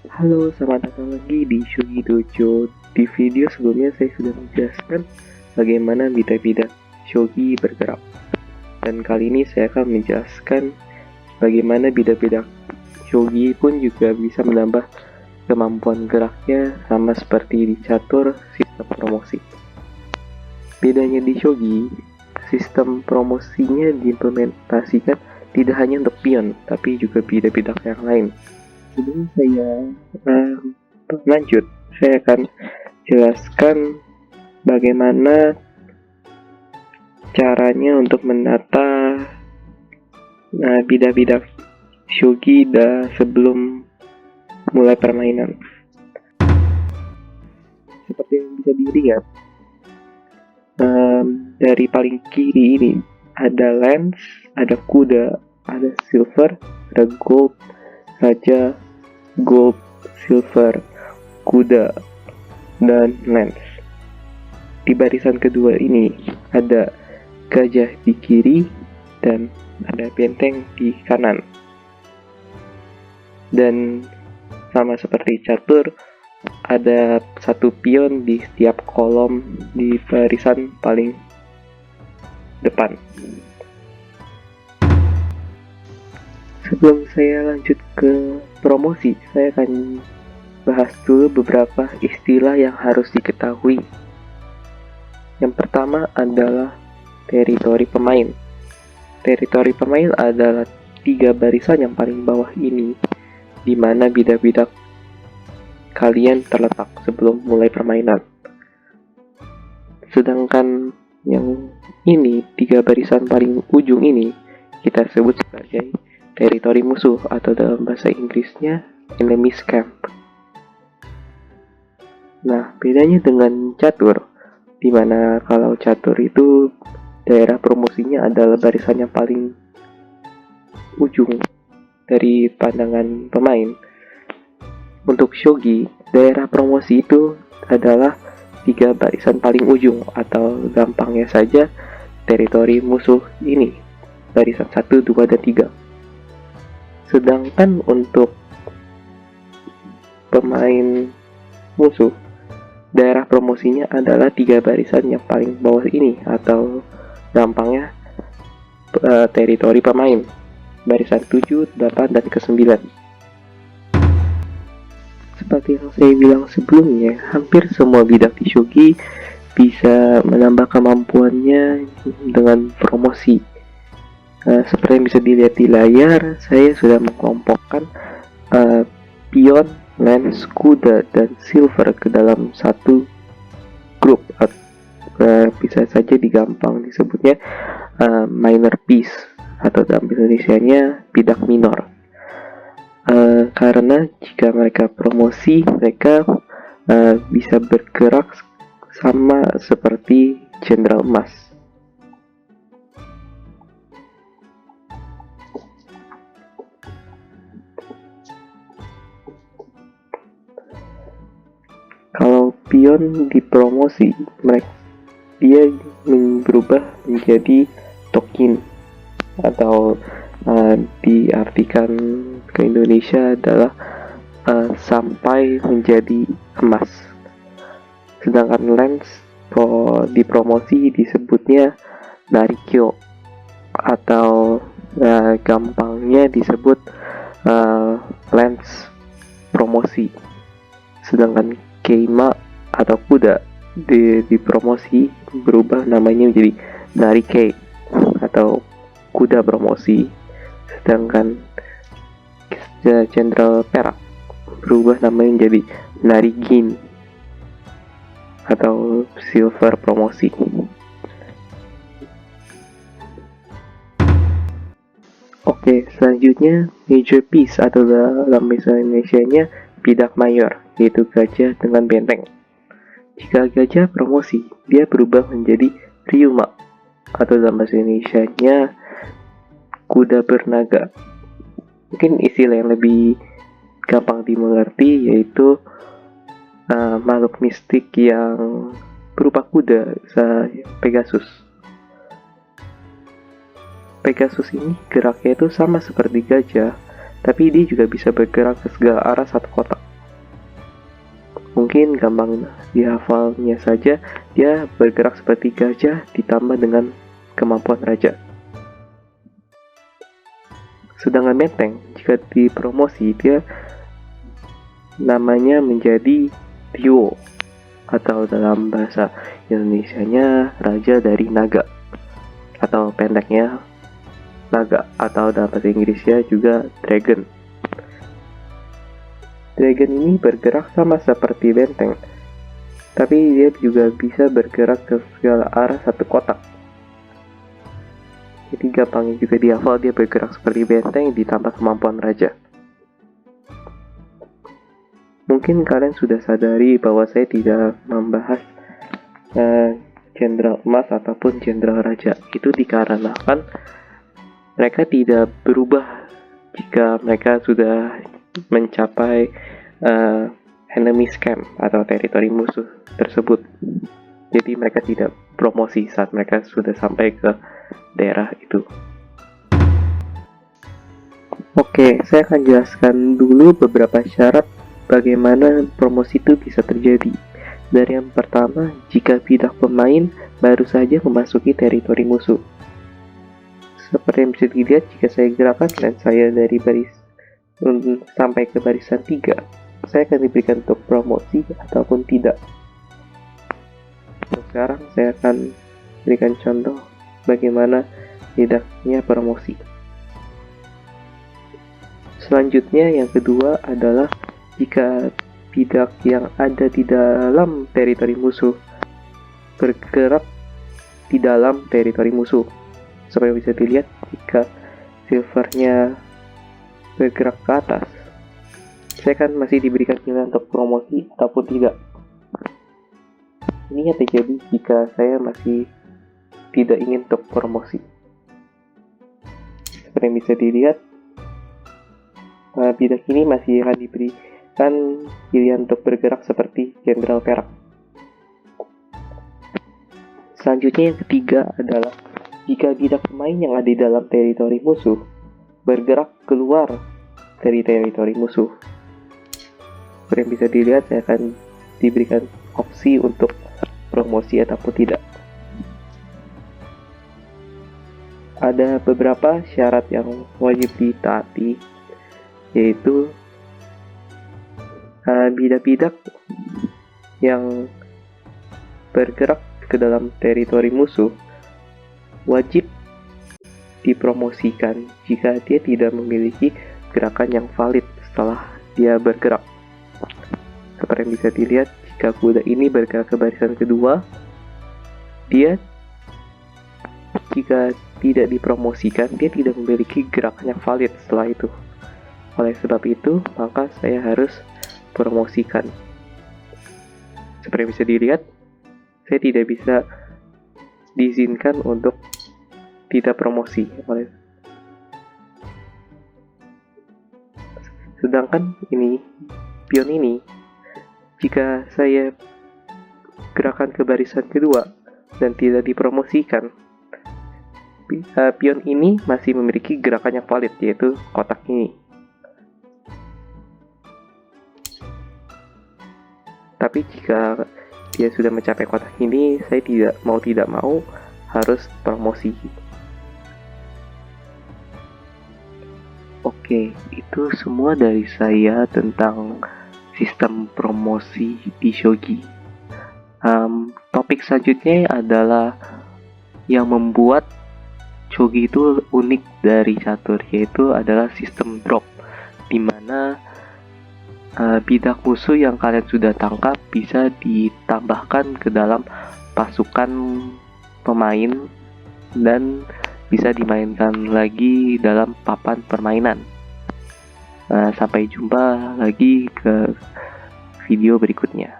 Halo, selamat datang lagi di Shugi Dojo. Di video sebelumnya saya sudah menjelaskan bagaimana bidang-bidang shogi bergerak. Dan kali ini saya akan menjelaskan bagaimana bidang-bidang shogi pun juga bisa menambah kemampuan geraknya sama seperti di catur sistem promosi. Bedanya di shogi, sistem promosinya diimplementasikan tidak hanya untuk pion, tapi juga bidang-bidang yang lain. Sebelum saya lanjut, saya akan jelaskan bagaimana caranya untuk menata bidang-bidang shogi sebelum mulai permainan. Seperti yang bisa dilihat, dari paling kiri ini ada lens, ada kuda, ada silver, ada gold, raja, gold, silver, kuda, dan lens. Di barisan kedua ini ada gajah di kiri dan ada benteng di kanan. Dan sama seperti catur, ada satu pion di setiap kolom di barisan paling depan. Sebelum saya lanjut ke promosi, saya akan bahas dulu beberapa istilah yang harus diketahui. Yang pertama adalah teritori pemain. Teritori pemain adalah 3 barisan yang paling bawah ini, di mana bidang-bidang kalian terletak sebelum mulai permainan. Sedangkan yang ini, 3 barisan paling ujung ini, kita sebut sebagai teritori musuh atau dalam bahasa Inggrisnya enemy's camp. Nah, bedanya dengan catur, dimana kalau catur itu daerah promosinya adalah barisan yang paling ujung dari pandangan pemain. Untuk shogi, daerah promosi itu adalah 3 barisan paling ujung, atau gampangnya saja teritori musuh ini, barisan 1, 2, dan 3. Sedangkan untuk pemain musuh, daerah promosinya adalah 3 barisan yang paling bawah ini, atau gampangnya teritori pemain, barisan 7, 8, dan ke-9. Seperti yang saya bilang sebelumnya, hampir semua bidang di shogi bisa menambah kemampuannya dengan promosi. Seperti yang bisa dilihat di layar, saya sudah mengelompokkan pion, lens, kuda, dan silver ke dalam satu grup. Bisa saja digampang disebutnya minor piece, atau dalam Indonesianya bidang minor. Karena jika mereka promosi, mereka bisa bergerak sama seperti Jenderal Emas. Kalau pion dipromosi, dia berubah menjadi tokin, atau diartikan ke Indonesia adalah sampai menjadi emas. Sedangkan lens dipromosi disebutnya narikyo, atau gampangnya disebut lens promosi. Sedangkan keima atau kuda dipromosi berubah namanya menjadi narike, atau kuda promosi. Sedangkan Jenderal Perak berubah namanya menjadi narigin, atau silver promosi. Oke, selanjutnya major piece, atau dalam bahasa Indonesianya bidang mayor, yaitu gajah dengan benteng. Jika gajah promosi, dia berubah menjadi ryuma, atau dalam bahasa Indonesianya kuda bernaga. Mungkin istilah yang lebih gampang dimengerti yaitu makhluk mistik yang berupa kuda, Pegasus. Pegasus ini geraknya itu sama seperti gajah, tapi dia juga bisa bergerak ke segala arah satu kotak. Mungkin gampang dihafalnya saja, dia bergerak seperti gajah ditambah dengan kemampuan raja. Sedangkan benteng, jika dipromosi, dia namanya menjadi Tio, atau dalam bahasa Indonesianya Raja dari Naga, atau pendeknya Naga, atau dalam bahasa Inggrisnya juga Dragon. Dragon ini bergerak sama seperti benteng, tapi dia juga bisa bergerak ke segala arah satu kotak. Jadi gampangnya juga dihafal, dia bergerak seperti benteng ditambah kemampuan raja. Mungkin kalian sudah sadari bahwa saya tidak membahas jenderal emas ataupun jenderal raja. Itu dikarenakan mereka tidak berubah jika mereka sudah mencapai enemy camp atau teritori musuh tersebut. Jadi mereka tidak promosi saat mereka sudah sampai ke daerah itu. Oke, saya akan jelaskan dulu beberapa syarat bagaimana promosi itu bisa terjadi. Dari yang pertama, jika bidak pemain baru saja memasuki teritori musuh. Seperti yang bisa dilihat, jika saya gerakan dan saya dari baris sampai ke barisan 3, saya akan diberikan untuk promosi ataupun tidak. Untuk sekarang saya akan berikan contoh bagaimana bidaknya promosi. Selanjutnya yang kedua adalah jika bidak yang ada di dalam teritori musuh bergerak di dalam teritori musuh. Seperti bisa dilihat, jika silvernya bergerak ke atas, saya kan masih diberikan pilihan untuk promosi ataupun tidak. Ini yang terjadi jika saya masih tidak ingin untuk promosi. Seperti yang bisa dilihat, bidak ini masih akan diberikan pilihan untuk bergerak seperti jenderal perak. Selanjutnya yang ketiga adalah jika bidak pemain yang ada di dalam teritori musuh bergerak keluar dari teritori musuh. Seperti yang bisa dilihat, saya akan diberikan opsi untuk promosi ataupun tidak. Ada beberapa syarat yang wajib ditaati, yaitu bidak-bidak yang bergerak ke dalam teritori musuh wajib dipromosikan jika dia tidak memiliki gerakan yang valid setelah dia bergerak. Seperti yang bisa dilihat, jika kuda ini bergerak ke barisan kedua, dia jika tidak dipromosikan, dia tidak memiliki gerakan yang valid setelah itu. Oleh sebab itu, maka saya harus promosikan. Seperti yang bisa dilihat, saya tidak bisa diizinkan untuk tidak promosi. Sedangkan ini, pion ini, jika saya gerakan ke barisan kedua dan tidak dipromosikan, pion ini masih memiliki gerakan yang valid, yaitu kotak ini. Tapi jika dia sudah mencapai kotak ini, saya tidak mau harus promosi. Oke, itu semua dari saya tentang sistem promosi di shogi. Topik selanjutnya adalah yang membuat shogi itu unik dari catur, yaitu adalah sistem drop, dimana bidak musuh yang kalian sudah tangkap bisa ditambahkan ke dalam pasukan pemain dan bisa dimainkan lagi dalam papan permainan. Sampai jumpa lagi ke video berikutnya.